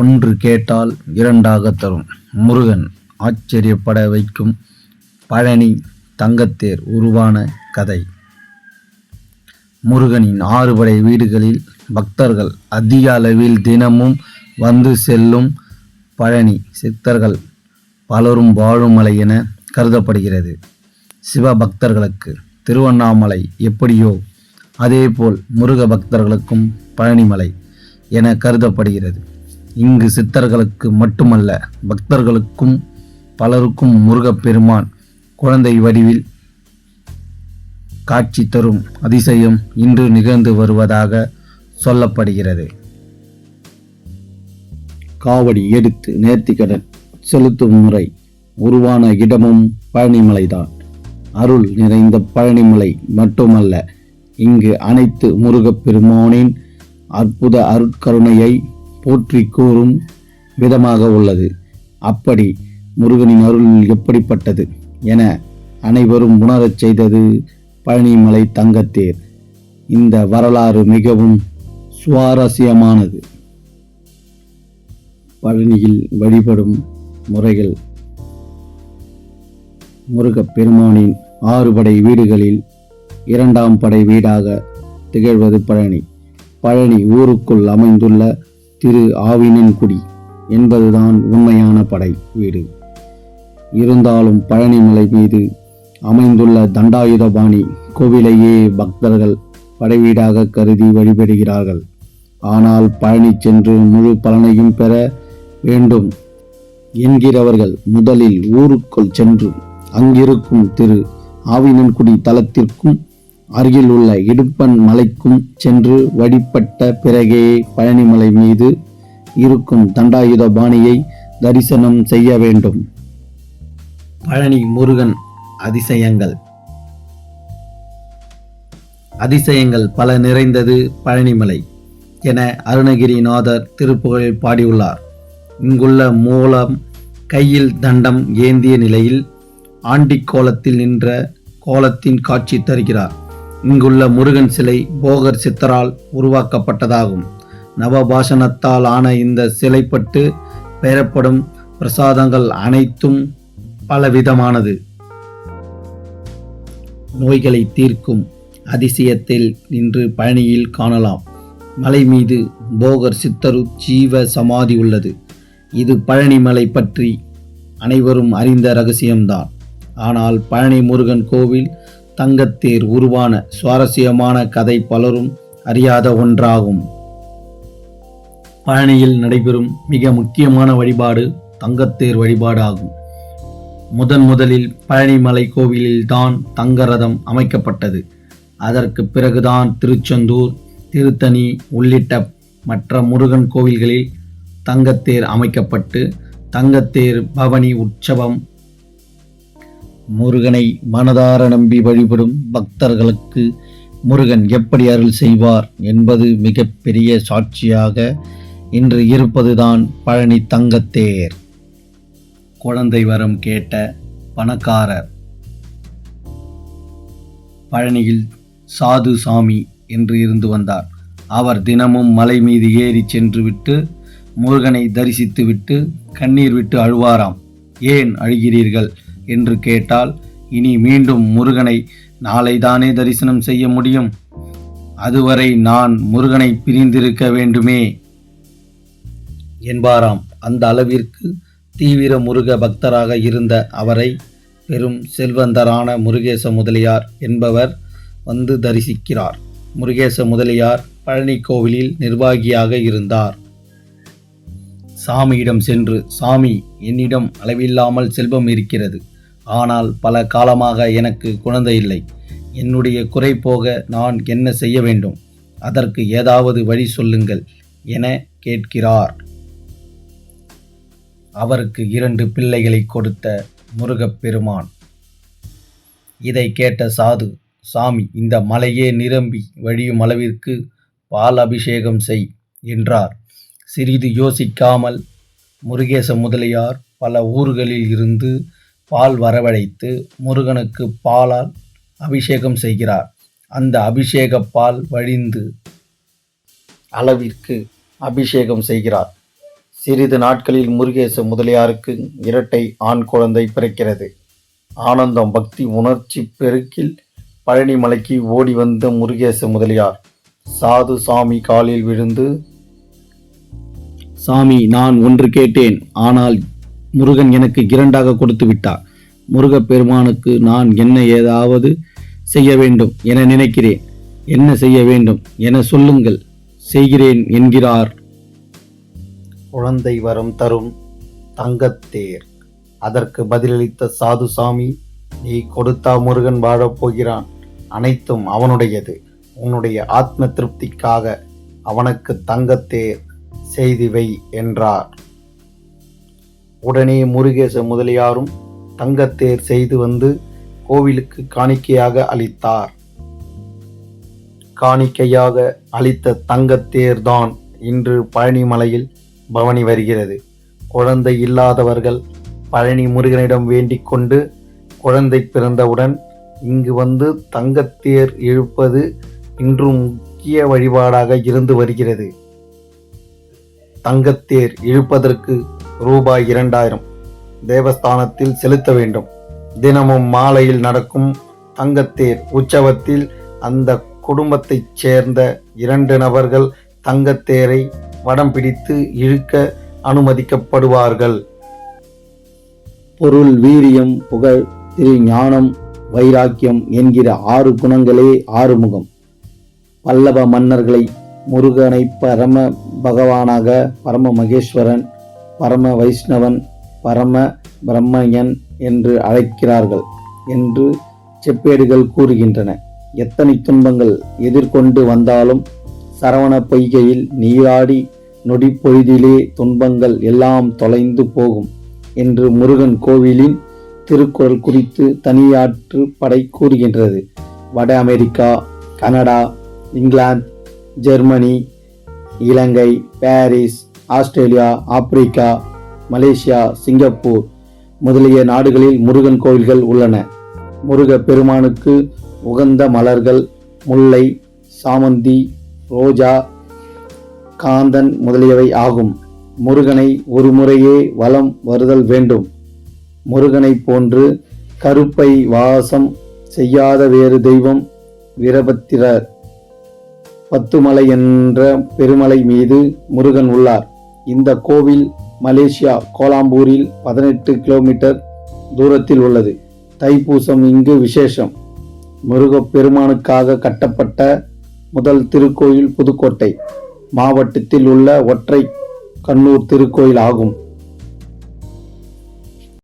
ஒன்று கேட்டால் இரண்டாக தரும் முருகன் ஆச்சரியப்பட வைக்கும் பழனி தங்கத்தேர் உருவான கதை. முருகனின் 6 படை வீடுகளில் பக்தர்கள் அதிக அளவில் தினமும் வந்து செல்லும் பழனி சித்தர்கள் பலரும் வாழும் மலை என கருதப்படுகிறது. சிவ பக்தர்களுக்கு திருவண்ணாமலை எப்படியோ அதேபோல் முருக பக்தர்களுக்கும் பழனிமலை என கருதப்படுகிறது. இங்கு சித்தர்களுக்கு மட்டுமல்ல, பக்தர்களுக்கும் பலருக்கும் முருகப்பெருமான் குழந்தை வடிவில் காட்சி தரும் அதிசயம் இன்று நிகழ்ந்து வருவதாக சொல்லப்படுகிறது. காவடி எடுத்து நேர்த்திக்கடன் செலுத்தும் முறை உருவான இடமும் பழனிமலைதான். அருள் நிறைந்த பழனிமலை மட்டுமல்ல, இங்கு அனைத்து முருகப்பெருமானின் அற்புத அருட்கருணையை போற்றி கூறும் விதமாக உள்ளது. அப்படி முருகனின் அருள் எப்படிப்பட்டது என அனைவரும் உணரச் செய்தது பழனிமலை தங்கத்தேர். இந்த வரலாறு மிகவும் சுவாரஸ்யமானது. பழனியில் வழிபடும் முறைகள். முருகப்பெருமானின் 6 படை வீடுகளில் 2ஆம் படை வீடாக திகழ்வது பழனி. பழனி ஊருக்குள் அமைந்துள்ள திரு ஆவினன்குடி என்பதுதான் உண்மையான படை வீடு. இருந்தாலும் பழனிமலை மீது அமைந்துள்ள தண்டாயுதபாணி கோவிலையே பக்தர்கள் படைவீடாக கருதி வழிபடுகிறார்கள். ஆனால் பழனி சென்று முழு பலனையும் பெற வேண்டும் என்கிறவர்கள் முதலில் ஊருக்குள் சென்று அங்கிருக்கும் திரு ஆவினன்குடி தலத்திற்கும் அருகில் உள்ள இடுப்பன் மலைக்கும் சென்று வழிபட்ட பிறகே பழனிமலை மீது இருக்கும் தண்டாயுதபாணியை தரிசனம் செய்ய வேண்டும். பழனி முருகன் அதிசயங்கள். அதிசயங்கள் பல நிறைந்தது பழனிமலை என அருணகிரிநாதர் திருப்புகழில் பாடியுள்ளார். இங்குள்ள மூலம் கையில் தண்டம் ஏந்திய நிலையில் ஆண்டிக் கோலத்தில் நின்ற கோலத்தின் காட்சி தருகிறார். இங்குள்ள முருகன் சிலை போகர் சித்தரால் உருவாக்கப்பட்டதாகும். நவபாஷணத்தால் ஆன இந்த சிலைப்பட்டு பெறப்படும் பிரசாதங்கள் அனைத்தும் பலவிதமானது. நோய்களை தீர்க்கும் அதிசயத்தில் நின்று பழனியில் காணலாம். மலை மீது போகர் சித்தரு ஜீவ சமாதி உள்ளது. இது பழனிமலை பற்றி அனைவரும் அறிந்த ரகசியம்தான். ஆனால் பழனி முருகன் கோவில் தங்கத்தேர் உருவான சுவாரஸ்யமான கதை பலரும் அறியாத ஒன்றாகும். பழனியில் நடைபெறும் மிக முக்கியமான வழிபாடு தங்கத்தேர் வழிபாடு ஆகும். முதலில் பழனிமலை கோவிலில் தான் தங்க ரதம் அமைக்கப்பட்டது. அதற்கு பிறகுதான் திருச்செந்தூர், திருத்தணி உள்ளிட்ட மற்ற முருகன் கோவில்களில் தங்கத்தேர் அமைக்கப்பட்டு தங்கத்தேர் பவனி உற்சவம். முருகனை மனதார நம்பி வழிபடும் பக்தர்களுக்கு முருகன் எப்படி அருள் செய்வார் என்பது மிகப்பெரிய சாட்சியாக இன்று இருப்பதுதான் பழனி தங்கத்தேர். குழந்தை வரம் கேட்ட பணக்காரர். பழனியில் சாது சாமி என்று இருந்து வந்தார். அவர் தினமும் மலை மீது ஏறி சென்று விட்டு முருகனை தரிசித்து விட்டு கண்ணீர் விட்டு அழுவாராம். ஏன் அழுகிறீர்கள் என்று கேட்டால், இனி மீண்டும் முருகனை நாளைதானே தரிசனம் செய்ய முடியும், அதுவரை நான் முருகனை பிரிந்திருக்க வேண்டுமே என்பாராம். அந்த அளவிற்கு தீவிர முருக பக்தராக இருந்த அவரை பெரும் செல்வந்தரான முருகேச முதலியார் என்பவர் வந்து தரிசிக்கிறார். முருகேச முதலியார் பழனி கோவிலில் நிர்வாகியாக இருந்தார். சாமியிடம் சென்று, சாமி, என்னிடம் அளவில்லாமல் செல்வம் இருக்கிறது. ஆனால் பல காலமாக எனக்கு குழந்தை இல்லை. என்னுடைய குறை போக நான் என்ன செய்ய வேண்டும்? அதற்கு ஏதாவது வழி சொல்லுங்கள் என கேட்கிறார். அவருக்கு 2 பிள்ளைகளை கொடுத்த முருகப்பெருமான். இதை கேட்ட சாது, சாமி, இந்த மலையே நிரம்பி வழியும் அளவிற்கு பால் அபிஷேகம் செய் என்றார். சிறிது யோசிக்காமல் முருகேச முதலியார் பல ஊர்களில் இருந்து பால் வரவழைத்து முருகனுக்கு பாலால் அபிஷேகம் செய்கிறார். அந்த அபிஷேக பால் வழிந்து அளவிற்கு அபிஷேகம் செய்கிறார். சிறிது நாட்களில் முருகேச முதலியாருக்கு இரட்டை ஆண் குழந்தை பிறக்கிறது. ஆனந்தம் பக்தி உணர்ச்சி பெருக்கில் பழனி மலைக்கு ஓடி வந்த முருகேச முதலியார் சாது சாமி காலில் விழுந்து, சாமி, நான் ஒன்று கேட்டேன், ஆனால் முருகன் எனக்கு இரண்டாக கொடுத்து விட்டார். முருகப்பெருமானுக்கு நான் என்ன ஏதாவது செய்ய வேண்டும் என நினைக்கிறேன். என்ன செய்ய வேண்டும் என சொல்லுங்கள், செய்கிறேன் என்கிறார். குழந்தை வரம் தரும் தங்கத்தேர். அதற்கு பதிலளித்த சாதுசாமி, நீ கொடுத்தா முருகன் வாழப் போகிறான், அனைத்தும் அவனுடையது. உன்னுடைய ஆத்ம திருப்திக்காக அவனுக்கு தங்கத்தேர் செய்து வை என்றார். உடனே முருகேச முதலியாரும் தங்கத்தேர் செய்து வந்து கோவிலுக்கு காணிக்கையாக அளித்தார். காணிக்கையாக அளித்த தங்கத்தேர்தான் இன்று பழனி மலையில் பவனி வருகிறது. குழந்தை இல்லாதவர்கள் பழனி முருகனிடம் வேண்டிக் கொண்டு குழந்தை பிறந்தவுடன் இங்கு வந்து தங்கத்தேர் இழுப்பது இன்றும் முக்கிய வழிபாடாக இருந்து வருகிறது. தங்கத்தேர் இழுப்பதற்கு ரூபாய் 2000 தேவஸ்தானத்தில் செலுத்த வேண்டும். தினமும் மாலையில் நடக்கும் தங்கத்தேர் உற்சவத்தில் அந்த குடும்பத்தைச் சேர்ந்த 2 நபர்கள் தங்கத்தேரை வடம் பிடித்து இழுக்க அனுமதிக்கப்படுவார்கள். பொருள், வீரியம், புகழ், திரு ஞானம், வைராக்கியம் என்கிற 6 குணங்களே ஆறுமுகம். பல்லவ மன்னர்களை முருகனை பரம பகவானாக, பரம மகேஸ்வரன், பரம வைஷ்ணவன், பரம பிரம்மயன் என்று அழைக்கிறார்கள் என்று செப்பேடுகள் கூறுகின்றன. எத்தனை துன்பங்கள் எதிர்கொண்டு வந்தாலும் சரவண பொய்கையில் நீராடி நொடி பொழுதிலே துன்பங்கள் எல்லாம் தொலைந்து போகும் என்று முருகன் கோவிலின் திருக்குறள் குறித்து தனியாற்று படை கூறுகின்றது. வட America, Canada, England, Germany, Ilangai, Paris, Australia, Africa, Malaysia, Singapore முதலிய நாடுகளில் முருகன் கோவில்கள் உள்ளன. முருக பெருமானுக்கு உகந்த மலர்கள் முல்லை, சாமந்தி, ரோஜா, காந்தன் முதலியவை ஆகும். முருகனை ஒரு முறையே வலம் வருதல் வேண்டும். முருகனை போன்று கருப்பை வாசம் செய்யாத வேறு தெய்வம் வீரபத்திரர். 10 மலை என்ற பெருமலை மீது முருகன் உள்ளார். இந்த கோவில் மலேசியா கோலாம்பூரில் 18 கிலோமீட்டர் தூரத்தில் உள்ளது. தைப்பூசம் இங்கு விசேஷம். முருகப் பெருமானுக்காக கட்டப்பட்ட முதல் திருக்கோயில் புதுக்கோட்டை மாவட்டத்தில் உள்ள ஒற்றை கண்ணூர் திருக்கோயில் ஆகும்.